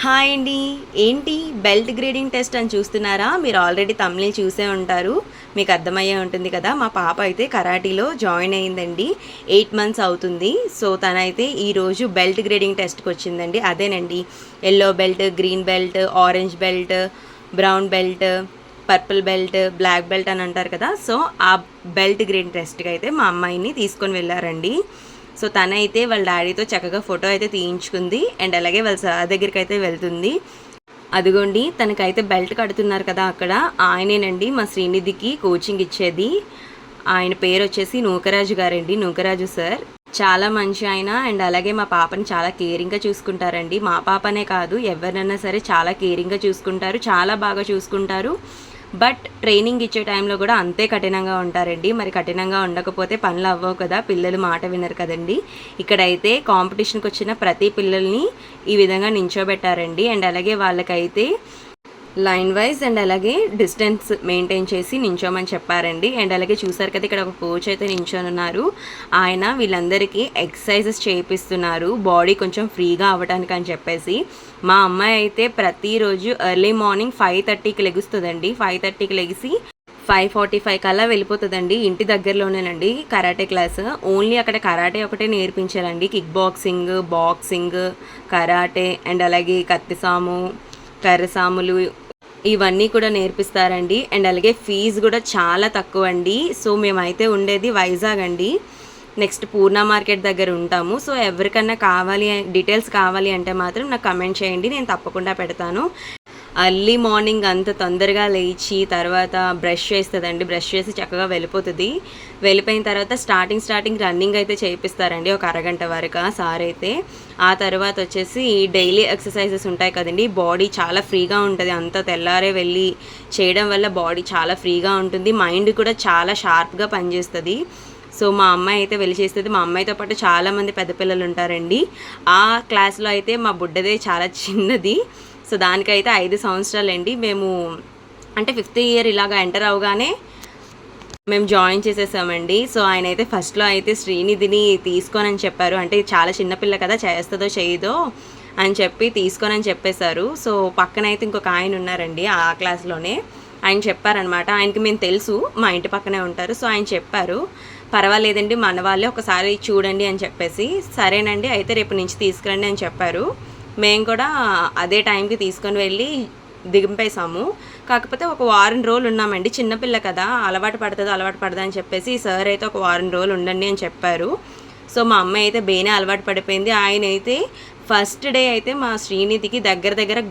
Hi అండి. ఏంటి belt grading test అని చూస్తున్నారా? మీరు ఆల్రెడీ తమిళ్ చూసే ఉంటారు, మీకు అర్థమయ్యే ఉంటుంది కదా. మా పాప అయితే కరాటీలో జాయిన్ అయిందండి. 8 మంత్స్ అవుతుంది. సో తనైతే ఈరోజు బెల్ట్ గ్రేడింగ్ టెస్ట్కి వచ్చిందండి. అదేనండి, yellow belt, green belt, orange belt, brown belt, purple belt, black belt అని అంటారు కదా. సో ఆ బెల్ట్ గ్రేడింగ్ టెస్ట్కి అయితే మా అమ్మాయిని తీసుకొని వెళ్ళారండి. సో తనైతే వాళ్ళ డాడీతో చక్కగా ఫోటో అయితే తీయించుకుంది. అండ్ అలాగే వాళ్ళ సార్ దగ్గరికి అయితే వెళ్తుంది. అదిగోండి, తనకైతే బెల్ట్ కడుతున్నారు కదా అక్కడ, ఆయనేనండి మా శ్రీనిధికి కోచింగ్ ఇచ్చేది. ఆయన పేరు వచ్చేసి నూకరాజు గారండి, నూకరాజు సార్. చాలా మంచి ఆయన. అండ్ అలాగే మా పాపని చాలా కేరింగ్గా చూసుకుంటారండి. మా పాపనే కాదు, ఎవరినైనా సరే చాలా కేరింగ్గా చూసుకుంటారు, చాలా బాగా చూసుకుంటారు. బట్ ట్రైనింగ్ ఇచ్చే టైంలో కూడా అంతే కఠినంగా ఉంటారండి. మరి కఠినంగా ఉండకపోతే పనులు అవ్వవు కదా, పిల్లలు మాట వినరు కదండి. ఇక్కడైతే కాంపిటీషన్కి వచ్చిన ప్రతి పిల్లల్ని ఈ విధంగా నించోబెట్టారండి. అండ్ అలాగే వాళ్ళకైతే లైన్ వైజ్ అండ్ అలాగే డిస్టెన్స్ మెయింటైన్ చేసి నించోమని చెప్పారండి. అండ్ అలాగే చూసారు కదా, ఇక్కడ ఒక కోచ్ అయితే నించొని ఉన్నారు. ఆయన వీళ్ళందరికీ ఎక్సర్సైజెస్ చేపిస్తున్నారు, బాడీ కొంచెం ఫ్రీగా అవ్వడానికి అని చెప్పేసి. మా అమ్మాయి అయితే ప్రతిరోజు ఎర్లీ మార్నింగ్ 5:30కి లెగుస్తుందండి. 5:30కి లెగిసి 5:45 కల్లా వెళ్ళిపోతుందండి. ఇంటి దగ్గరలోనేనండి కరాటే క్లాస్. ఓన్లీ అక్కడ కరాటే ఒకటే నేర్పించారండి. కిక్ బాక్సింగ్, కరాటే అండ్ అలాగే కత్తిసాము, కర్రసాములు ఇవన్నీ కూడా నేర్పిస్తారండి. అండ్ అలాగే ఫీజు కూడా చాలా తక్కువ అండి. సో మేమైతే ఉండేది వైజాగ్ అండి, నెక్స్ట్ పూర్ణ మార్కెట్ దగ్గర ఉంటాము. సో ఎవరికన్నా డీటెయిల్స్ కావాలి అంటే మాత్రం నాకు కమెంట్ చేయండి, నేను తప్పకుండా పెడతాను. అర్లీ మార్నింగ్ అంత తొందరగా లేచి తర్వాత బ్రష్ చేస్తుందండి. బ్రష్ చేసి చక్కగా వెళ్ళిపోయిన తర్వాత స్టార్టింగ్ రన్నింగ్ అయితే చేయిస్తారండి, ఒక అరగంట వరకు సార్ అయితే. ఆ తర్వాత వచ్చేసి డైలీ ఎక్సర్సైజెస్ ఉంటాయి కదండి. బాడీ చాలా ఫ్రీగా ఉంటుంది, అంత తెల్లారే వెళ్ళి చేయడం వల్ల బాడీ చాలా ఫ్రీగా ఉంటుంది, మైండ్ కూడా చాలా షార్ప్గా పనిచేస్తుంది. సో మా అమ్మాయి అయితే వెళ్ళి చేస్తుంది. మా అమ్మాయితో పాటు చాలామంది పెద్ద పిల్లలు ఉంటారండి. ఆ క్లాస్లో అయితే మా బుడ్డదే చాలా చిన్నది. సో దానికైతే 5 సంవత్సరాలండి. మేము అంటే 5th ఇయర్ ఇలాగ ఎంటర్ అవగానే మేము జాయిన్ చేసేసామండి. సో ఆయన అయితే ఫస్ట్లో అయితే శ్రీనిధిని తీసుకోనని చెప్పారు. అంటే చాలా చిన్నపిల్ల కదా, చేస్తుందో చేయదో అని తీసుకోనని చెప్పేశారు. సో పక్కన అయితే ఇంకొక ఆయన ఉన్నారండి ఆ క్లాస్లోనే. ఆయన చెప్పారనమాట, ఆయనకి మేము తెలుసు, మా ఇంటి పక్కనే ఉంటారు. సో ఆయన చెప్పారు, పర్వాలేదండి మన వాళ్ళే, ఒకసారి చూడండి అని చెప్పేసి. సరేనండి అయితే రేపు నుంచి తీసుకురండి అని చెప్పారు. మేము కూడా అదే టైంకి తీసుకొని వెళ్ళి దింపేసాము. కాకపోతే ఒక వారం రోజులు ఉన్నామండి, చిన్నపిల్ల కదా, అలవాటు పడుతుంది అని చెప్పేసి సార్ అయితే ఒక వారం రోజులు ఉండండి అని చెప్పారు. సో మా అమ్మాయి అయితే బేనే అలవాటు పడిపోయింది. ఆయన అయితే ఫస్ట్ డే అయితే మా శ్రీనిధికి దగ్గర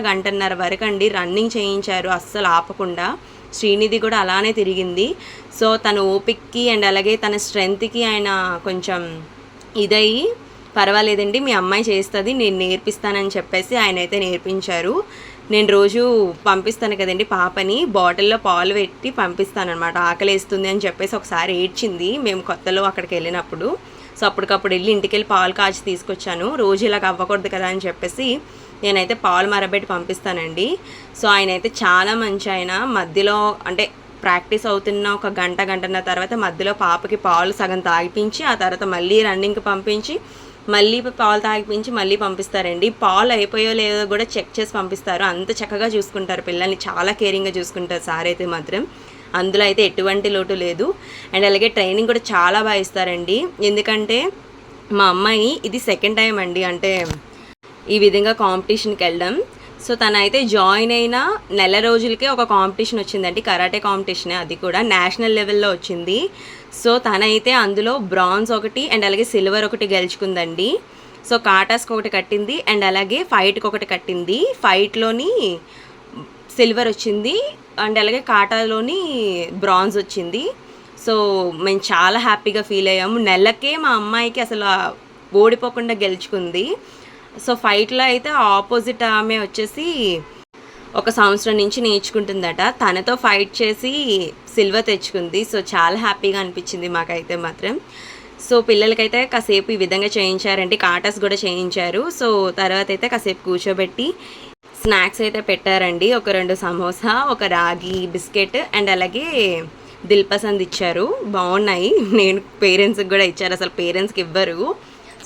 గంటన్నర వరకు అండి రన్నింగ్ చేయించారు, అస్సలు ఆపకుండా. శ్రీనిధి కూడా అలానే తిరిగింది. సో తన ఓపిక్కి అండ్ అలాగే తన స్ట్రెంగ్త్కి ఆయన కొంచెం ఇదయ్యి, పర్వాలేదండి మీ అమ్మాయి చేస్తుంది, నేను నేర్పిస్తానని చెప్పేసి ఆయన అయితే నేర్పించారు. నేను రోజు పంపిస్తాను కదండి పాపని, బాటిల్లో పాలు పెట్టి పంపిస్తానమాట. ఆకలేస్తుంది అని చెప్పేసి ఒకసారి ఏడ్చింది మేము కొత్తలో అక్కడికి వెళ్ళినప్పుడు. సో అప్పటికప్పుడు వెళ్ళి ఇంటికి వెళ్ళి పాలు కాచి తీసుకొచ్చాను. రోజు ఇలాగ అవ్వకూడదు కదా అని చెప్పేసి నేనైతే పాలు మరబెట్టి పంపిస్తానండి. సో ఆయన అయితే చాలా మంచి ఆయన. మధ్యలో అంటే ప్రాక్టీస్ అవుతున్న ఒక గంటన్నర తర్వాత మధ్యలో పాపకి పాలు సగం తాగిపించి, ఆ తర్వాత మళ్ళీ రన్నింగ్కి పంపించి, మళ్ళీ పాలు తాగిపించి మళ్ళీ పంపిస్తారండి. పాలు అయిపోయో లేదో కూడా చెక్ చేసి పంపిస్తారు. అంత చక్కగా చూసుకుంటారు పిల్లల్ని, చాలా కేరింగ్గా చూసుకుంటారు సార్ అయితే మాత్రం. అందులో అయితే ఎటువంటి లోటు లేదు. అండ్ అలాగే ట్రైనింగ్ కూడా చాలా బాగా ఇస్తారండి. ఎందుకంటే మా అమ్మాయి ఇది 2nd టైం అండి అంటే ఈ విధంగా కాంపిటీషన్కి వెళ్ళడం. సో తనైతే జాయిన్ అయిన నెల రోజులకే ఒక కాంపిటీషన్ వచ్చిందండి, కరాటే కాంపిటీషనే, అది కూడా నేషనల్ లెవెల్లో వచ్చింది. సో తనైతే అందులో బ్రాంజ్ ఒకటి అండ్ అలాగే సిల్వర్ ఒకటి గెలుచుకుందండి. సో కాటాస్కి ఒకటి కట్టింది అండ్ అలాగే ఫైట్కి ఒకటి కట్టింది. ఫైట్లోని సిల్వర్ వచ్చింది అండ్ అలాగే కాటాలోని బ్రాంజ్ వచ్చింది. సో మేము చాలా హ్యాపీగా ఫీల్ అయ్యాము. నెలకే మా అమ్మాయికి అసలు ఓడిపోకుండా గెలుచుకుంది. సో ఫైట్లో అయితే ఆపోజిట్ ఆమె వచ్చేసి 1 సంవత్సరం నుంచి నేర్చుకుంటుందట, తనతో ఫైట్ చేసి సిల్వర్ తెచ్చుకుంది. సో చాలా హ్యాపీగా అనిపించింది మాకైతే మాత్రం. సో పిల్లలకైతే కాసేపు ఈ విధంగా చేయించారండి, కాటాస్ కూడా చేయించారు. సో తర్వాత అయితే కాసేపు కూర్చోబెట్టి స్నాక్స్ అయితే పెట్టారండి. ఒక 2 సమోసా, ఒక రాగి బిస్కెట్ అండ్ అలాగే దిల్పసంద్ ఇచ్చారు, బాగున్నాయి. నేను పేరెంట్స్కి కూడా ఇచ్చారు, అసలు పేరెంట్స్కి ఇవ్వరు,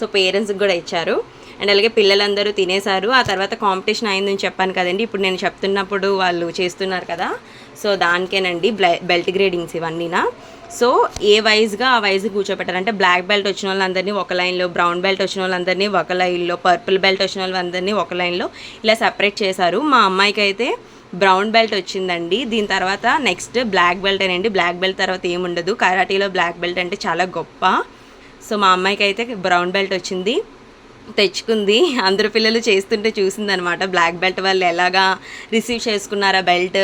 సో పేరెంట్స్కి కూడా ఇచ్చారు. అండ్ అలాగే పిల్లలందరూ తినేశారు. ఆ తర్వాత కాంపిటీషన్ అయిందని చెప్పాను కదండి, ఇప్పుడు నేను చెప్తున్నప్పుడు వాళ్ళు చేస్తున్నారు కదా, సో దానికేనండి బెల్ట్ గ్రేడింగ్స్ ఇవన్నీనా. సో ఏ వైజ్గా ఆ వైజ్ కూర్చోబెట్టారు. అంటే బ్లాక్ బెల్ట్ వచ్చిన వాళ్ళందరినీ ఒక లైన్లో, బ్రౌన్ బెల్ట్ వచ్చిన వాళ్ళందరినీ ఒక లైన్లో, పర్పుల్ బెల్ట్ వచ్చిన వాళ్ళందరినీ ఒక లైన్లో ఇలా సెపరేట్ చేశారు. మా అమ్మాయికి అయితే బ్రౌన్ బెల్ట్ వచ్చిందండి. దీని తర్వాత నెక్స్ట్ బ్లాక్ బెల్ట్ అనండి. బ్లాక్ బెల్ట్ తర్వాత ఏముండదు, కరాటీలో బ్లాక్ బెల్ట్ అంటే చాలా గొప్ప. సో మా అమ్మాయికి అయితే బ్రౌన్ బెల్ట్ వచ్చింది, తెచ్చుకుంది. అందరు పిల్లలు చేస్తుంటే చూసిందనమాట, బ్లాక్ బెల్ట్ వాళ్ళు ఎలాగా రిసీవ్ చేసుకున్నారా బెల్ట్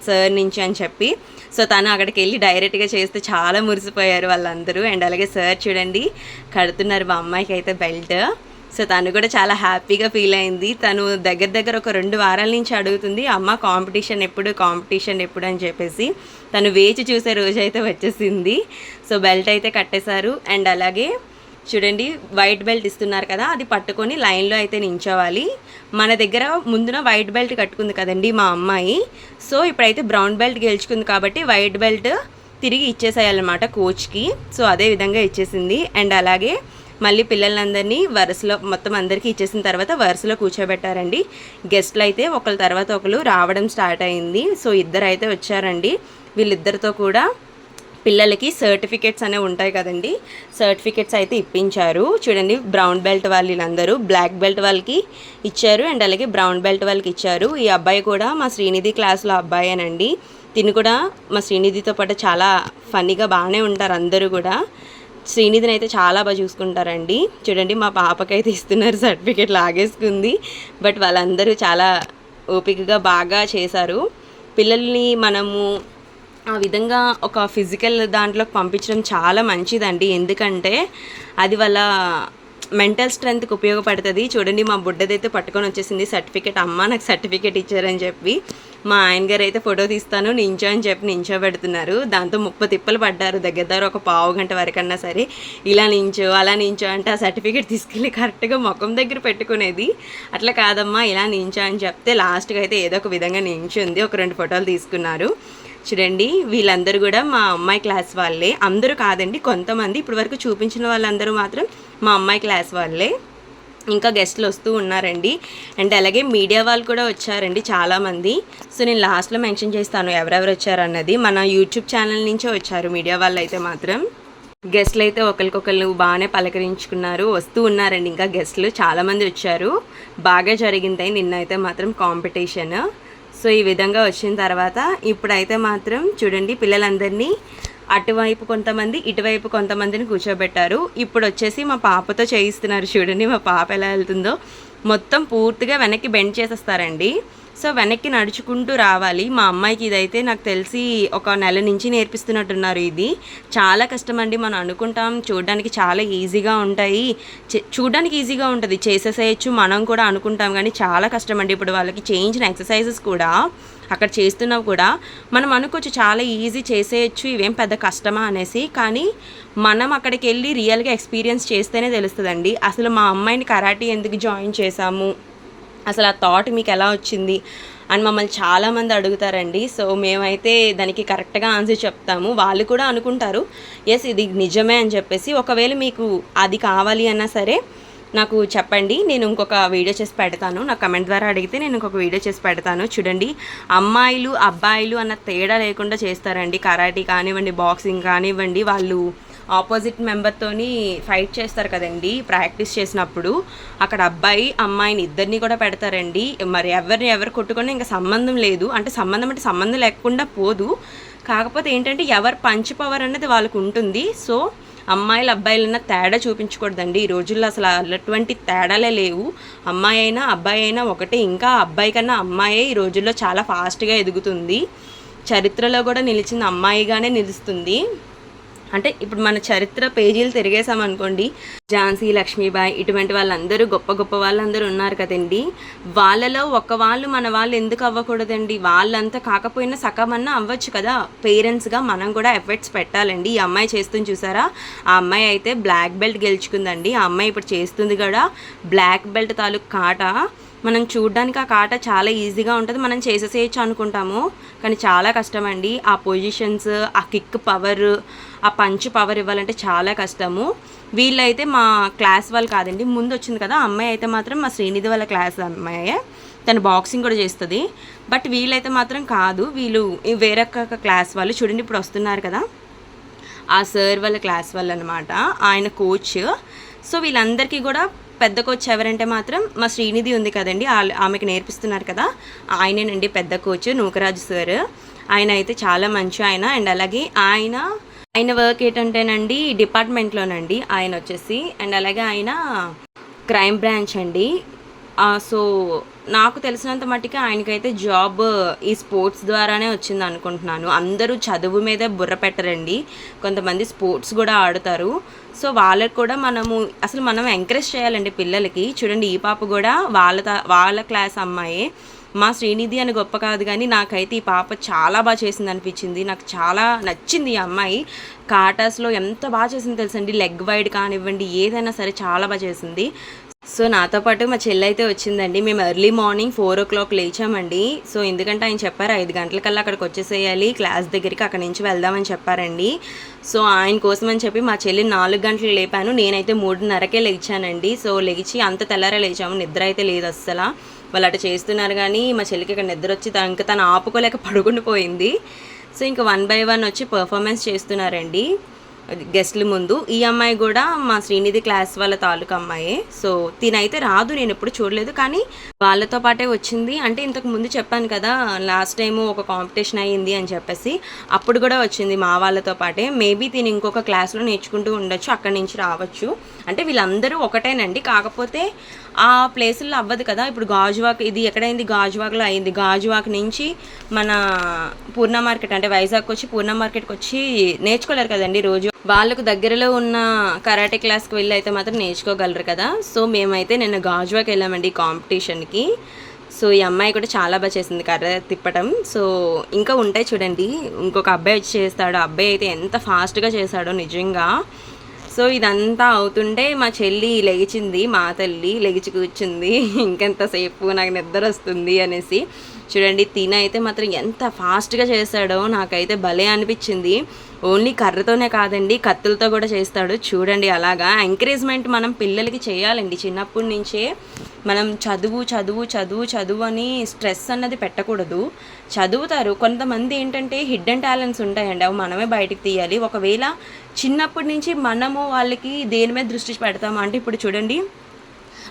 సార్ నుంచి అని చెప్పి. సో తను అక్కడికి వెళ్ళి డైరెక్ట్గా చేస్తే చాలా మురిసిపోయారు వాళ్ళందరూ. అండ్ అలాగే సార్ చూడండి కడుతున్నారు మా అమ్మాయికి అయితే బెల్ట్. సో తను కూడా చాలా హ్యాపీగా ఫీల్ అయింది. తను దగ్గర ఒక 2 వారాల నుంచి అడుగుతుంది, అమ్మ కాంపిటీషన్ ఎప్పుడు అని చెప్పేసి. తను వేచి చూసే రోజు అయితే వచ్చేసింది. సో బెల్ట్ అయితే కట్టేశారు. అండ్ అలాగే చూడండి వైట్ బెల్ట్ ఇస్తున్నారు కదా, అది పట్టుకొని లైన్లో అయితే నించోవాలి. మన దగ్గర ముందున వైట్ బెల్ట్ కట్టుకుంది కదండి మా అమ్మాయి. సో ఇప్పుడైతే బ్రౌన్ బెల్ట్ గెలుచుకుంది కాబట్టి వైట్ బెల్ట్ తిరిగి ఇచ్చేసేయాలన్నమాట కోచ్కి. సో అదే విధంగా ఇచ్చేసింది. అండ్ అలాగే మళ్ళీ పిల్లలందరినీ వరుసలో మొత్తం అందరికీ ఇచ్చేసిన తర్వాత వరుసలో కూర్చోబెట్టారండి. గెస్ట్లు అయితే ఒకళ్ళ తర్వాత ఒకరు రావడం స్టార్ట్ అయింది. సో 2 అయితే వచ్చారండి. వీళ్ళిద్దరితో కూడా పిల్లలకి సర్టిఫికేట్స్ అనేవి ఉంటాయి కదండి, సర్టిఫికేట్స్ అయితే ఇప్పించారు. చూడండి బ్రౌన్ బెల్ట్ వీళ్ళందరూ బ్లాక్ బెల్ట్ వాళ్ళకి ఇచ్చారు. అండ్ అలాగే బ్రౌన్ బెల్ట్ వాళ్ళకి ఇచ్చారు. ఈ అబ్బాయి కూడా మా శ్రీనిధి క్లాస్లో అబ్బాయేనండి. తిని కూడా మా శ్రీనిధితో పాటు చాలా ఫన్నీగా బాగానే ఉంటారు అందరూ కూడా. శ్రీనిధిని అయితే చాలా బాగా చూసుకుంటారండి. చూడండి మా పాపకైతే ఇస్తున్నారు, సర్టిఫికేట్ లాగేసుకుంది. బట్ వాళ్ళందరూ చాలా ఓపికగా బాగా చేశారు. పిల్లల్ని మనము ఆ విధంగా ఒక ఫిజికల్ దాంట్లోకి పంపించడం చాలా మంచిదండి. ఎందుకంటే అది వాళ్ళ మెంటల్ స్ట్రెంత్కి ఉపయోగపడుతుంది. చూడండి మా బుడ్డదైతే పట్టుకొని వచ్చేసింది సర్టిఫికేట్, అమ్మ నాకు సర్టిఫికేట్ ఇచ్చారని చెప్పి. మా ఆయన గారు అయితే ఫోటో తీస్తాను నించో అని చెప్పి నించోబెడుతున్నారు. దాంతో 30 తిప్పలు పడ్డారు. దగ్గర ఒక పావు గంట వరకన్నా సరే ఇలా నించో అలా నించో అంటే ఆ సర్టిఫికేట్ తీసుకెళ్ళి కరెక్ట్గా ముఖం దగ్గర పెట్టుకునేది. అట్లా కాదమ్మా ఇలా నించో అని చెప్తే లాస్ట్గా అయితే ఏదో ఒక విధంగా నించుంది. ఒక 2 ఫోటోలు తీసుకున్నారు. చూడండి వీళ్ళందరూ కూడా మా అమ్మాయి క్లాస్ వాళ్ళే, అందరూ కాదండి కొంతమంది. ఇప్పటి వరకు చూపించిన వాళ్ళందరూ మాత్రం మా అమ్మాయి క్లాస్ వాళ్ళే. ఇంకా గెస్ట్లు వస్తూ ఉన్నారండి. అండ్ అలాగే మీడియా వాళ్ళు కూడా వచ్చారండి చాలామంది. సో నేను లాస్ట్లో మెన్షన్ చేస్తాను ఎవరెవరు వచ్చారన్నది. మన యూట్యూబ్ ఛానల్ నుంచే వచ్చారు మీడియా వాళ్ళు అయితే మాత్రం. గెస్ట్లు అయితే ఒకరికొకరు బాగానే పలకరించుకున్నారు, వస్తూ ఉన్నారండి. ఇంకా గెస్ట్లు చాలామంది వచ్చారు. బాగా జరిగింది నిన్నైతే మాత్రం కాంపిటీషన్. సో ఈ విధంగా వచ్చిన తర్వాత ఇప్పుడైతే మాత్రం చూడండి పిల్లలందరినీ అటువైపు కొంతమంది ఇటువైపు కొంతమందిని కూర్చోబెట్టారు. ఇప్పుడు వచ్చేసి మా పాపతో చేయిస్తున్నారు. చూడండి మా పాప ఎలా వెళ్తుందో. మొత్తం పూర్తిగా వెనక్కి బెండ్ చేసేస్తారండి. సో వెనక్కి నడుచుకుంటూ రావాలి. మా అమ్మాయికి ఇదైతే నాకు తెలిసి ఒక నెల నుంచి నేర్పిస్తున్నట్టున్నారు. ఇది చాలా కష్టం అండి. మనం అనుకుంటాం చూడడానికి చాలా ఈజీగా ఉంటాయి, చూడడానికి ఈజీగా ఉంటుంది, చేసేసేయచ్చు మనం కూడా అనుకుంటాం, కానీ చాలా కష్టం అండి. ఇప్పుడు వాళ్ళకి చేయించిన ఎక్సర్సైజెస్ కూడా అక్కడ చేస్తున్నవి కూడా మనం అనుకోవచ్చు చాలా ఈజీ చేసేయచ్చు, ఇవేం పెద్ద కష్టమా అనేసి. కానీ మనం అక్కడికి వెళ్ళి రియల్గా ఎక్స్పీరియన్స్ చేస్తేనే తెలుస్తుందండి. అసలు మా అమ్మాయిని కరాటీ ఎందుకు జాయిన్ చేశాము, అసలు ఆ థాట్ మీకు ఎలా వచ్చింది అని మమ్మల్ని చాలామంది అడుగుతారండి. సో మేమైతే దానికి కరెక్ట్గా ఆన్సర్ చెప్తాము. వాళ్ళు కూడా అనుకుంటారు ఎస్ ఇది నిజమే అని చెప్పేసి. ఒకవేళ మీకు అది కావాలి అన్నా సరే నాకు చెప్పండి, నేను ఇంకొక వీడియో చేసి పెడతాను. నా కమెంట్ ద్వారా అడిగితే నేను ఇంకొక వీడియో చేసి పెడతాను. చూడండి అమ్మాయిలు అబ్బాయిలు అన్న తేడా లేకుండా చేస్తారండి. కరాటీ కానివ్వండి, బాక్సింగ్ కానివ్వండి, వాళ్ళు ఆపోజిట్ మెంబర్తోని ఫైట్ చేస్తారు కదండి ప్రాక్టీస్ చేసినప్పుడు. అక్కడ అబ్బాయి అమ్మాయిని ఇద్దరిని కూడా పెడతారండి. మరి ఎవరు కొట్టుకున్నా ఇంకా సంబంధం లేదు, అంటే సంబంధం లేకుండా పోదు. కాకపోతే ఏంటంటే ఎవరు పంచ్ పవర్ అన్నది వాళ్ళకు ఉంటుంది. సో అమ్మాయిలు అబ్బాయిలన్నా తేడా చూపించకూడదండి. ఈ రోజుల్లో అసలు అటువంటి తేడాలే లేవు. అమ్మాయి అయినా అబ్బాయి అయినా ఒకటే. ఇంకా అబ్బాయి కన్నా అమ్మాయే ఈ రోజుల్లో చాలా ఫాస్ట్గా ఎదుగుతుంది. చరిత్రలో కూడా నిలిచింది అమ్మాయిగానే నిలుస్తుంది. అంటే ఇప్పుడు మన చరిత్ర పేజీలు తిరిగేసామనుకోండి, ఝాన్సీ లక్ష్మీబాయి ఇటువంటి వాళ్ళందరూ గొప్ప వాళ్ళందరూ ఉన్నారు కదండి. వాళ్ళలో వాళ్ళు మన వాళ్ళు ఎందుకు అవ్వకూడదండి? వాళ్ళంతా కాకపోయినా సగమన్నా అవ్వచ్చు కదా. పేరెంట్స్గా మనం కూడా ఎఫర్ట్స్ పెట్టాలండి. ఈ అమ్మాయి చేస్తుంది చూసారా, ఆ అమ్మాయి అయితే బ్లాక్ బెల్ట్ గెలుచుకుందండి. ఆ అమ్మాయి ఇప్పుడు చేస్తుంది కూడా బ్లాక్ బెల్ట్ తాలూకు కాట. మనం చూడ్డానికి ఆ కాట చాలా ఈజీగా ఉంటుంది, మనం చేసేసేయచ్చు అనుకుంటాము, కానీ చాలా కష్టం అండి. ఆ పొజిషన్స్, ఆ కిక్ పవర్, ఆ పంచ్ పవర్ ఇవ్వాలంటే చాలా కష్టము. వీళ్ళైతే మా క్లాస్ వాళ్ళు కాదండి, ముందు వచ్చింది కదా అమ్మాయి అయితే మాత్రం మా శ్రీనిధి వాళ్ళ క్లాస్ అమ్మాయే, తను బాక్సింగ్ కూడా చేస్తుంది. బట్ వీళ్ళైతే మాత్రం కాదు, వీళ్ళు వేరొక క్లాస్ వాళ్ళు. చూడండి ఇప్పుడు వస్తున్నారు కదా, ఆ సార్ వాళ్ళ క్లాస్ వాళ్ళు అనమాట, ఆయన కోచ్. సో వీళ్ళందరికీ కూడా పెద్ద కోచ్ ఎవరంటే మాత్రం మా శ్రీనిధి ఉంది కదండి, ఆమెకి నేర్పిస్తున్నారు కదా, ఆయనేనండి పెద్ద కోచ్, నూకరాజు సార్. ఆయన అయితే చాలా మంచి ఆయన. అండ్ అలాగే ఆయన వర్క్ ఏంటంటేనండి డిపార్ట్మెంట్లోనండి ఆయన వచ్చేసి. అండ్ అలాగే ఆయన క్రైమ్ బ్రాంచ్ అండి. సో నాకు తెలిసినంత మట్టుకి ఆయనకైతే జాబ్ ఈ స్పోర్ట్స్ ద్వారానే వచ్చింది అనుకుంటున్నాను. అందరూ చదువు మీదే బుర్ర పెట్టరండి, కొంతమంది స్పోర్ట్స్ కూడా ఆడుతారు. సో వాళ్ళకి కూడా మనం ఎంకరేజ్ చేయాలండి పిల్లలకి. చూడండి ఈ పాప కూడా వాళ్ళ క్లాస్ అమ్మాయే. మా శ్రీనిధి అని గొప్ప కాదు కానీ నాకైతే ఈ పాప చాలా బాగా చేసింది అనిపించింది. నాకు చాలా నచ్చింది ఈ అమ్మాయి. కాటాస్లో ఎంత బాగా చేసింది తెలుసండి, లెగ్ వైడ్ కానివ్వండి ఏదైనా సరే చాలా బాగా చేసింది. సో నాతో పాటు మా చెల్లి అయితే వచ్చిందండి. మేము ఎర్లీ మార్నింగ్ 4 o'clock లేచామండి. సో ఎందుకంటే ఆయన చెప్పారు 5 గంటలకల్లా అక్కడికి వచ్చేసేయాలి క్లాస్ దగ్గరికి, అక్కడి నుంచి వెళ్దామని చెప్పారండి. సో ఆయన కోసం అని చెప్పి మా చెల్లిని 4 గంటలు లేపాను, నేనైతే 3:30కే లేచానండి. సో లేచి అంత తెల్లారే లేచాము, నిద్ర అయితే లేదు అస్సలు. వాళ్ళు అటు చేస్తున్నారు కానీ మా చెల్లికి ఇక్కడ నిద్ర వచ్చి తను ఆపుకోలేక పడుకుని పోయింది. సో ఇంకా 1 by 1 వచ్చి పర్ఫార్మెన్స్ చేస్తున్నారండి గెస్ట్ల ముందు. ఈ అమ్మాయి కూడా మా శ్రీనిధి క్లాస్ వాళ్ళ తాలూకా అమ్మాయే. సో తినైతే రాదు, నేను ఎప్పుడు చూడలేదు, కానీ వాళ్ళతో పాటే వచ్చింది. అంటే ఇంతకు ముందు చెప్పాను కదా లాస్ట్ టైము ఒక కాంపిటీషన్ అయ్యింది అని చెప్పేసి, అప్పుడు కూడా వచ్చింది మా వాళ్ళతో పాటే. మేబీ తిని ఇంకొక క్లాస్లో నేర్చుకుంటూ ఉండొచ్చు, అక్కడి నుంచి రావచ్చు. అంటే వీళ్ళందరూ ఒకటేనండి, కాకపోతే ఆ ప్లేసుల్లో అవ్వదు కదా. ఇప్పుడు గాజువాక్, ఇది ఎక్కడైంది, గాజువాక్లో అయింది. గాజువాక్ నుంచి మన పూర్ణ మార్కెట్ అంటే వైజాగ్ వచ్చి పూర్ణ మార్కెట్కి వచ్చి నేర్చుకోలేరు కదండి రోజు. వాళ్ళకు దగ్గరలో ఉన్న కరాటే క్లాస్కి వెళ్ళి అయితే మాత్రం నేర్చుకోగలరు కదా. సో మేమైతే నిన్న గాజువాక్ వెళ్ళామండి కాంపిటీషన్కి. సో ఈ అమ్మాయి కూడా చాలా బాగా చేసింది కర్ర తిప్పటం. సో ఇంకా ఉంటాయి చూడండి, ఇంకొక అబ్బాయి వచ్చి చేస్తాడు, అబ్బాయి అయితే ఎంత ఫాస్ట్గా చేశాడో నిజంగా. సో ఇదంతా అవుతుంటే మా చెల్లి లేచింది, మా తల్లి లేచి కూర్చుంది. ఇంకెంతసేపు నాకు నిద్ర వస్తుంది అనేసి. చూడండి తిన అయితే మాత్రం ఎంత ఫాస్ట్గా చేశాడో నాకైతే భలే అనిపించింది. ఓన్లీ కర్రతోనే కాదండి, కత్తులతో కూడా చేస్తాడు చూడండి. అలాగా ఎంకరేజ్మెంట్ మనం పిల్లలకి చేయాలండి చిన్నప్పటి నుంచే. మనం చదువు చదువు చదువు చదువు అని స్ట్రెస్ అన్నది పెట్టకూడదు. చదువుతారు కొంతమంది, ఏంటంటే హిడ్డెన్ టాలెంట్స్ ఉంటాయండి, అవి మనమే బయటికి తీయాలి. ఒకవేళ చిన్నప్పటి నుంచి మనము వాళ్ళకి దేని మీద దృష్టి పెడతాము అంటే, ఇప్పుడు చూడండి,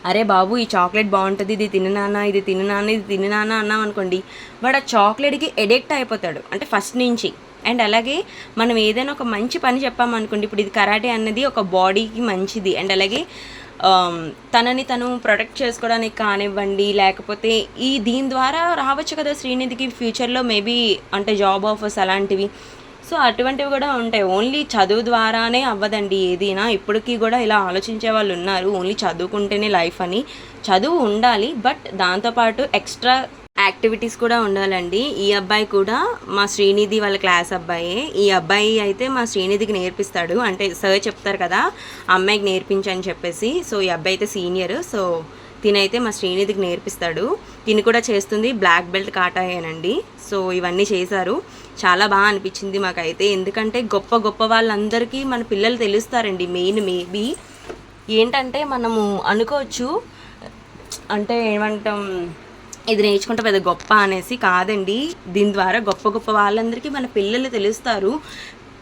అరే బాబు ఈ చాక్లెట్ బాగుంటుంది, ఇది తిననానా, ఇది తిననానా, ఇది తిననానా అన్నాం అనుకోండి, వాడు ఆ చాక్లెట్కి ఎడిక్ట్ అయిపోతాడు అంటే ఫస్ట్ నుంచి. అండ్ అలాగే మనం ఏదైనా ఒక మంచి పని చెప్పామనుకోండి, ఇప్పుడు ఇది కరాటే అన్నది ఒక బాడీకి మంచిది. అండ్ అలాగే తనని తను ప్రొటెక్ట్ చేసుకోవడానికి కానివ్వండి, లేకపోతే దీని ద్వారా రావచ్చు కదా శ్రీనిధికి ఫ్యూచర్లో మేబీ అంటే జాబ్ ఆఫర్స్ అలాంటివి. సో అటువంటివి కూడా ఉంటాయి. ఓన్లీ చదువు ద్వారానే అవ్వదండి ఏదైనా. ఇప్పటికీ కూడా ఇలా ఆలోచించే వాళ్ళు ఉన్నారు, ఓన్లీ చదువుకుంటేనే లైఫ్ అని. చదువు ఉండాలి, బట్ దాంతోపాటు ఎక్స్ట్రా యాక్టివిటీస్ కూడా ఉండాలండి. ఈ అబ్బాయి కూడా మా శ్రీనిధి వాళ్ళ క్లాస్ అబ్బాయే. ఈ అబ్బాయి అయితే మా శ్రీనిధికి నేర్పిస్తాడు, అంటే సార్ చెప్తారు కదా అమ్మాయికి నేర్పించని చెప్పేసి. సో ఈ అబ్బాయి అయితే సీనియర్. సో తినైతే మా శ్రీనిధికి నేర్పిస్తాడు. తిని కూడా చేస్తుంది బ్లాక్ బెల్ట్ కాటాయేనండి. సో ఇవన్నీ చేశారు, చాలా బాగా అనిపించింది మాకైతే. ఎందుకంటే గొప్ప గొప్ప వాళ్ళందరికీ మన పిల్లలు తెలుస్తారండి. మెయిన్ మేబీ ఏంటంటే మనము అనుకోవచ్చు అంటే ఏమంటాం, ఇది నేర్చుకుంటే పెద్ద గొప్ప అనేసి, కాదండి. దీని ద్వారా గొప్ప గొప్ప వాళ్ళందరికీ మన పిల్లలు తెలుస్తారు,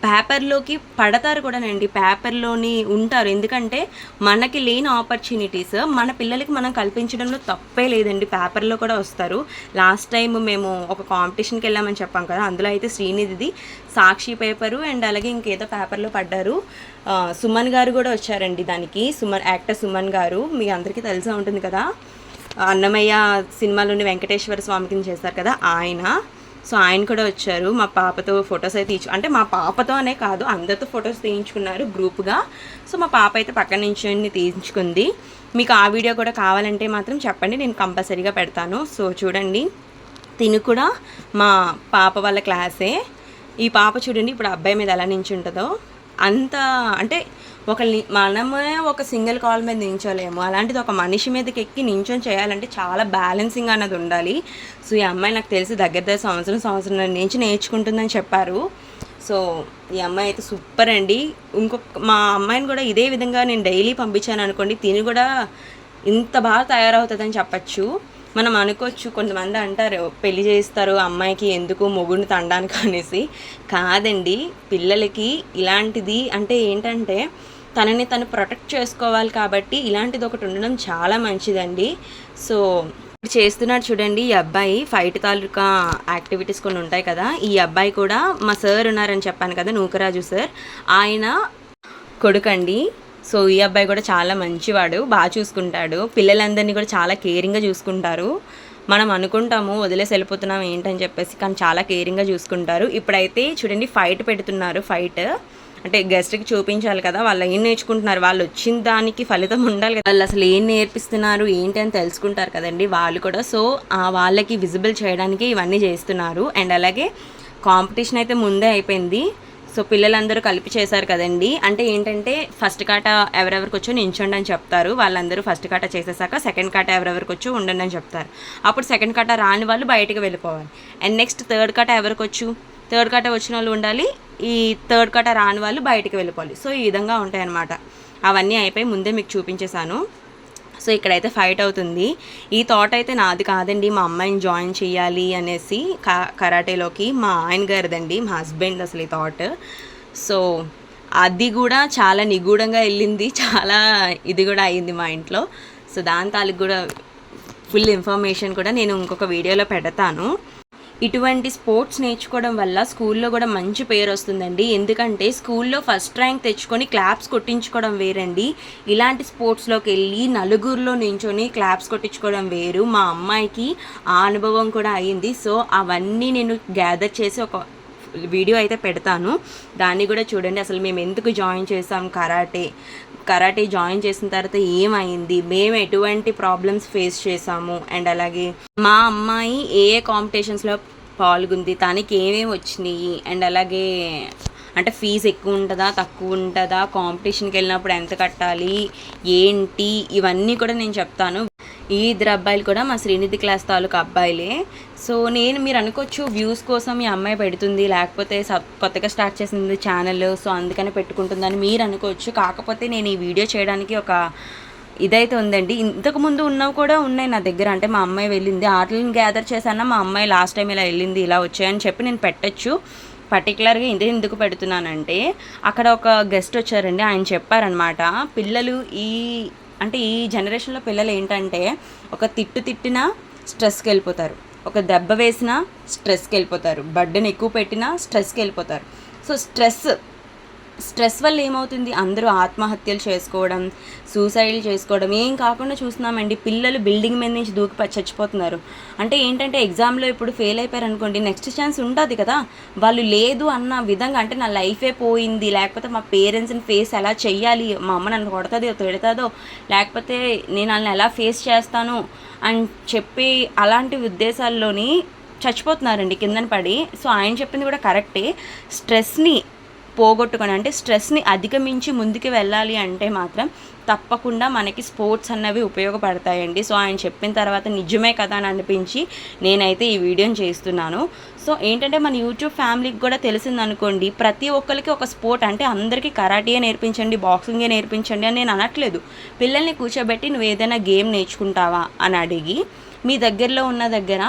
పేపర్లోకి పడతారు కూడానండి, పేపర్లోని ఉంటారు. ఎందుకంటే మనకి లేని ఆపర్చునిటీస్ మన పిల్లలకి మనం కల్పించడంలో తప్పే లేదండి, పేపర్లో కూడా వస్తారు. లాస్ట్ టైం మేము ఒక కాంపిటీషన్కి వెళ్ళామని చెప్పాం కదా, అందులో అయితే శ్రీనిధిది సాక్షి పేపరు అండ్ అలాగే ఇంకేదో పేపర్లో పడ్డారు. సుమన్ గారు కూడా వచ్చారండి దానికి, యాక్టర్ సుమన్ గారు మీ అందరికీ తెలిసే ఉంటుంది కదా, అన్నమయ్య సినిమాలోని వెంకటేశ్వర స్వామికి చేస్తారు కదా ఆయన. సో ఆయన కూడా వచ్చారు. మా పాపతో ఫొటోస్ అయితే అంటే మా పాపతో అనే కాదు అందరితో ఫొటోస్ తీయించుకున్నారు గ్రూప్గా. సో మా పాప అయితే పక్కన నుంచి తీయించుకుంది. మీకు ఆ వీడియో కూడా కావాలంటే మాత్రం చెప్పండి, నేను కంపల్సరీగా పెడతాను. సో చూడండి, తిను కూడా మా పాప వాళ్ళ క్లాసే. ఈ పాప చూడండి ఇప్పుడు అబ్బాయి మీద ఎలా నించుంటుందో, అంత అంటే మనమే ఒక సింగిల్ కాల్ మీద నించోలేము, అలాంటిది ఒక మనిషి మీదకి ఎక్కి నించొని చేయాలంటే చాలా బ్యాలెన్సింగ్ అన్నది ఉండాలి. సో ఈ అమ్మాయి నాకు తెలిసి దగ్గర సంవత్సరం నుంచి నేర్చుకుంటుందని చెప్పారు. సో ఈ అమ్మాయి అయితే సూపర్ అండి. ఇంకొక మా అమ్మాయిని కూడా ఇదే విధంగా నేను డైలీ పంపించాను అనుకోండి, తిని కూడా ఇంత బాగా తయారవుతుందని చెప్పచ్చు. మనం అనుకోవచ్చు, కొంతమంది అంటారు పెళ్లి చేస్తారు అమ్మాయికి ఎందుకు మొగుడిని తండానికి అనేసి. కాదండి, పిల్లలకి ఇలాంటిది అంటే ఏంటంటే తనని తను ప్రొటెక్ట్ చేసుకోవాలి కాబట్టి ఇలాంటిది ఒకటి ఉండడం చాలా మంచిదండి. సో ఇప్పుడు చేస్తున్నాడు చూడండి ఈ అబ్బాయి, ఫైట్ తాలూకా యాక్టివిటీస్ కొన్ని ఉంటాయి కదా. ఈ అబ్బాయి కూడా మా సార్ ఉన్నారని చెప్పాను కదా, నూకరాజు సార్, ఆయన కొడుకండి. సో ఈ అబ్బాయి కూడా చాలా మంచివాడు, బాగా చూసుకుంటాడు, పిల్లలందరినీ కూడా చాలా కేరింగ్గా చూసుకుంటారు. మనం అనుకుంటాము వదిలేసి వెళ్ళిపోతున్నాం ఏంటని చెప్పేసి, కానీ చాలా కేరింగ్గా చూసుకుంటారు. ఇప్పుడైతే చూడండి ఫైట్ పెడుతున్నారు. ఫైట్ అంటే గెస్ట్కి చూపించాలి కదా, వాళ్ళు ఏం నేర్చుకుంటున్నారు, వాళ్ళు వచ్చిన దానికి ఫలితం ఉండాలి కదా, వాళ్ళు అసలు ఏం నేర్పిస్తున్నారు ఏంటి అని తెలుసుకుంటారు కదండి వాళ్ళు కూడా. సో వాళ్ళకి విజిబుల్ చేయడానికి ఇవన్నీ చేస్తున్నారు. అండ్ అలాగే కాంపిటీషన్ అయితే ముందే అయిపోయింది. సో పిల్లలందరూ కలిపి చేశారు కదండి. అంటే ఏంటంటే ఫస్ట్ కాట ఎవరెవరికి వచ్చో నించోండి అని చెప్తారు. వాళ్ళందరూ ఫస్ట్ కాట చేసేసాక సెకండ్ కాట ఎవరెవరికి వచ్చో ఉండండి అని చెప్తారు. అప్పుడు సెకండ్ కాట రాని వాళ్ళు బయటకు వెళ్ళిపోవాలి. అండ్ నెక్స్ట్ థర్డ్ కాట ఎవరికి వచ్చు, థర్డ్ కాట వచ్చిన వాళ్ళు ఉండాలి, ఈ థర్డ్ కాట రాని వాళ్ళు బయటకు వెళ్ళిపోవాలి. సో ఈ విధంగా ఉంటాయి అన్నమాట. అవన్నీ అయిపోయి ముందే మీకు చూపించేశాను. సో ఇక్కడైతే ఫైట్ అవుతుంది. ఈ థాట్ అయితే నాది కాదండి, మా అమ్మాయిని జాయిన్ చేయాలి అనేసి కరాటేలోకి మా ఆయన గారిదండి, మా హస్బెండ్ అసలు ఈ థాట్. సో అది కూడా చాలా నిగూఢంగా వెళ్ళింది, చాలా ఇది కూడా అయ్యింది మా ఇంట్లో. సో దాని తాలూకు కూడా ఫుల్ ఇన్ఫర్మేషన్ కూడా నేను ఇంకొక వీడియోలో పెడతాను. ఇటువంటి స్పోర్ట్స్ నేర్చుకోవడం వల్ల స్కూల్లో కూడా మంచి పేరు వస్తుందండి. ఎందుకంటే స్కూల్లో ఫస్ట్ ర్యాంక్ తెచ్చుకొని క్లాప్స్ కొట్టించుకోవడం వేరండి, ఇలాంటి స్పోర్ట్స్లోకి వెళ్ళి నలుగురిలో నించొని క్లాప్స్ కొట్టించుకోవడం వేరు. మా అమ్మాయికి ఆ అనుభవం కూడా అయ్యింది. సో అవన్నీ నేను గ్యాదర్ చేసి ఒక వీడియో అయితే పెడతాను, దాన్ని కూడా చూడండి. అసలు మేము ఎందుకు జాయిన్ చేసాం కరాటే జాయిన్ చేసిన తర్వాత ఏమైంది, మేము ఎటువంటి ప్రాబ్లమ్స్ ఫేస్ చేసాము, అండ్ అలాగే మా అమ్మాయి ఏ కాంపిటీషన్స్లో పాల్గొంది, తనకి ఏమేమి వచ్చినాయి, అండ్ అలాగే అంటే ఫీజు ఎక్కువ ఉంటుందా తక్కువ ఉంటుందా, కాంపిటీషన్కి వెళ్ళినప్పుడు ఎంత కట్టాలి ఏంటి, ఇవన్నీ కూడా నేను చెప్తాను. ఈ ఇద్దరు అబ్బాయిలు కూడా మా శ్రీనిధి క్లాస్ తాలూకు అబ్బాయిలే. సో మీరు అనుకోవచ్చు వ్యూస్ కోసం ఈ అమ్మాయి పెడుతుంది, లేకపోతే కొత్తగా స్టార్ట్ చేసింది ఛానల్ సో అందుకని పెట్టుకుంటుందని మీరు అనుకోవచ్చు. కాకపోతే నేను ఈ వీడియో చేయడానికి ఒక ఇదైతే ఉందండి. ఇంతకుముందు ఉన్నవి కూడా ఉన్నాయి నా దగ్గర. అంటే మా అమ్మాయి వెళ్ళింది ఆటలను గ్యాదర్ చేశాను, మా అమ్మాయి లాస్ట్ టైం ఇలా వెళ్ళింది ఇలా వచ్చాయని చెప్పి నేను పెట్టచ్చు. పర్టికులర్గా ఇది ఎందుకు పెడుతున్నానంటే అక్కడ ఒక గెస్ట్ వచ్చారండి, ఆయన చెప్పారనమాట, పిల్లలు ఈ జనరేషన్లో పిల్లలు ఏంటంటే ఒక తిట్టినా స్ట్రెస్కి వెళ్ళిపోతారు, ఒక దెబ్బ వేసినా స్ట్రెస్కి వెళ్ళిపోతారు, బర్డెన్ ఎక్కువ పెట్టినా స్ట్రెస్కి వెళ్ళిపోతారు. సో స్ట్రెస్ వల్ల ఏమవుతుంది, అందరూ ఆత్మహత్యలు చేసుకోవడం, సూసైడ్లు చేసుకోవడం ఏం కాకుండా చూస్తున్నామండి. పిల్లలు బిల్డింగ్ మీద నుంచి దూకి చచ్చిపోతున్నారు. అంటే ఏంటంటే ఎగ్జామ్లో ఇప్పుడు ఫెయిల్ అయిపోయారు అనుకోండి, నెక్స్ట్ ఛాన్స్ ఉంటుంది కదా, వాళ్ళు లేదు అన్న విధంగా అంటే నా లైఫే పోయింది, లేకపోతే మా పేరెంట్స్ని ఫేస్ ఎలా చెయ్యాలి, మా అమ్మ నన్ను కొడుతుందో తిడుతుందో, లేకపోతే నేను వాళ్ళని ఎలా ఫేస్ చేస్తాను అని చెప్పి అలాంటి ఉద్దేశాల్లోని చచ్చిపోతున్నారండి కిందన పడి. సో ఆయన చెప్పింది కూడా కరెక్టే, స్ట్రెస్ని పోగొట్టుకొని అంటే స్ట్రెస్ని అధిగమించి ముందుకు వెళ్ళాలి అంటే మాత్రం తప్పకుండా మనకి స్పోర్ట్స్ అన్నవి ఉపయోగపడతాయండి. సో ఆయన చెప్పిన తర్వాత నిజమే కదా అని అనిపించి నేనైతే ఈ వీడియోని చేస్తున్నాను. సో ఏంటంటే మన యూట్యూబ్ ఫ్యామిలీకి కూడా తెలిసిందనుకోండి, ప్రతి ఒక్కరికి ఒక స్పోర్ట్ అంటే అందరికీ కరాటే నేర్పించండి, బాక్సింగే నేర్పించండి అని నేను అనట్లేదు. పిల్లల్ని కూర్చోబెట్టి నువ్వు ఏదైనా గేమ్ నేర్చుకుంటావా అని అడిగి మీ దగ్గరలో ఉన్న దగ్గర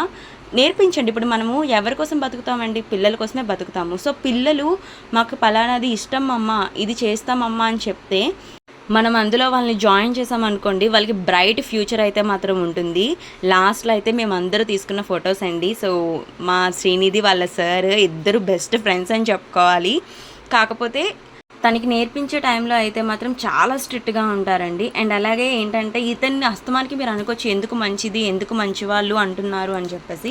నేర్పించండి. ఇప్పుడు మనము ఎవరి కోసం బతుకుతామండి, పిల్లల కోసమే బతుకుతాము. సో పిల్లలు మాకు పలానాది ఇష్టం అమ్మ, ఇది చేస్తామమ్మా అని చెప్తే మనం అందులో వాళ్ళని జాయిన్ చేసామనుకోండి, వాళ్ళకి బ్రైట్ ఫ్యూచర్ అయితే మాత్రం ఉంటుంది. లాస్ట్లో అయితే మేము అందరూ తీసుకున్న ఫొటోస్ అండి. సో మా శ్రీనిధి వాళ్ళ సార్ ఇద్దరు బెస్ట్ ఫ్రెండ్స్ అని చెప్పుకోవాలి. కాకపోతే తనకి నేర్పించే టైంలో అయితే మాత్రం చాలా స్ట్రిక్ట్గా ఉంటారండి. అండ్ అలాగే ఏంటంటే ఇతన్ని అస్తమానికి మీరు అనుకోవచ్చు ఎందుకు మంచిది, ఎందుకు మంచి వాళ్ళు అంటున్నారు అని చెప్పేసి,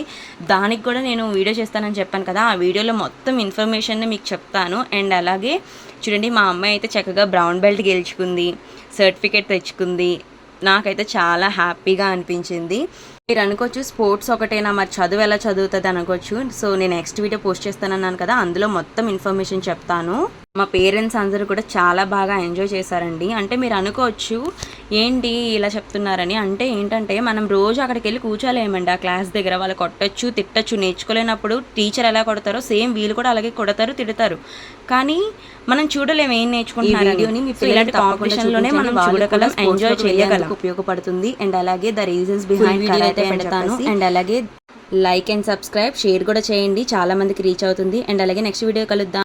దానికి కూడా నేను వీడియో చేస్తానని చెప్పాను కదా, ఆ వీడియోలో మొత్తం ఇన్ఫర్మేషన్ని మీకు చెప్తాను. అండ్ అలాగే చూడండి మా అమ్మాయి అయితే చక్కగా బ్రౌన్ బెల్ట్ గెలుచుకుంది, సర్టిఫికేట్ తెచ్చుకుంది. నాకైతే చాలా హ్యాపీగా అనిపించింది. మీరు అనుకోవచ్చు స్పోర్ట్స్ ఒకటేనా మరి చదువు ఎలా చదువుతుంది అనుకోవచ్చు. సో నేను నెక్స్ట్ వీడియో పోస్ట్ చేస్తానన్నాను కదా, అందులో మొత్తం ఇన్ఫర్మేషన్ చెప్తాను. మా పేరెంట్స్ అందరూ కూడా చాలా బాగా ఎంజాయ్ చేశారండి. అంటే మీరు అనుకోవచ్చు ఏంటి ఇలా చెప్తున్నారని. అంటే ఏంటంటే మనం రోజు అక్కడికి వెళ్ళి కూర్చోలేమండి ఆ క్లాస్ దగ్గర. వాళ్ళు కొట్టచ్చు, తిట్టచ్చు. నేర్చుకోలేనప్పుడు టీచర్ ఎలా కొడతారో సేమ్ వీళ్ళు కూడా అలాగే కొడతారు, తిడతారు. కానీ మనం చూడలేము ఏం నేర్చుకుంటున్నారని. ఇలాంటి కాంపిటీషన్లోనే మనం చూడగలం, ఎంజాయ్ చేయగలం, ఉపయోగపడుతుంది. అండ్ అలాగే ద రీజన్స్ బిహైండ్ కరాటే పెడతాను. అండ్ అలాగే లైక్ అండ్ సబ్స్క్రైబ్, షేర్ కూడా చేయండి, చాలా మందికి రీచ్ అవుతుంది. అండ్ అలాగే నెక్స్ట్ వీడియో కలుద్దాం.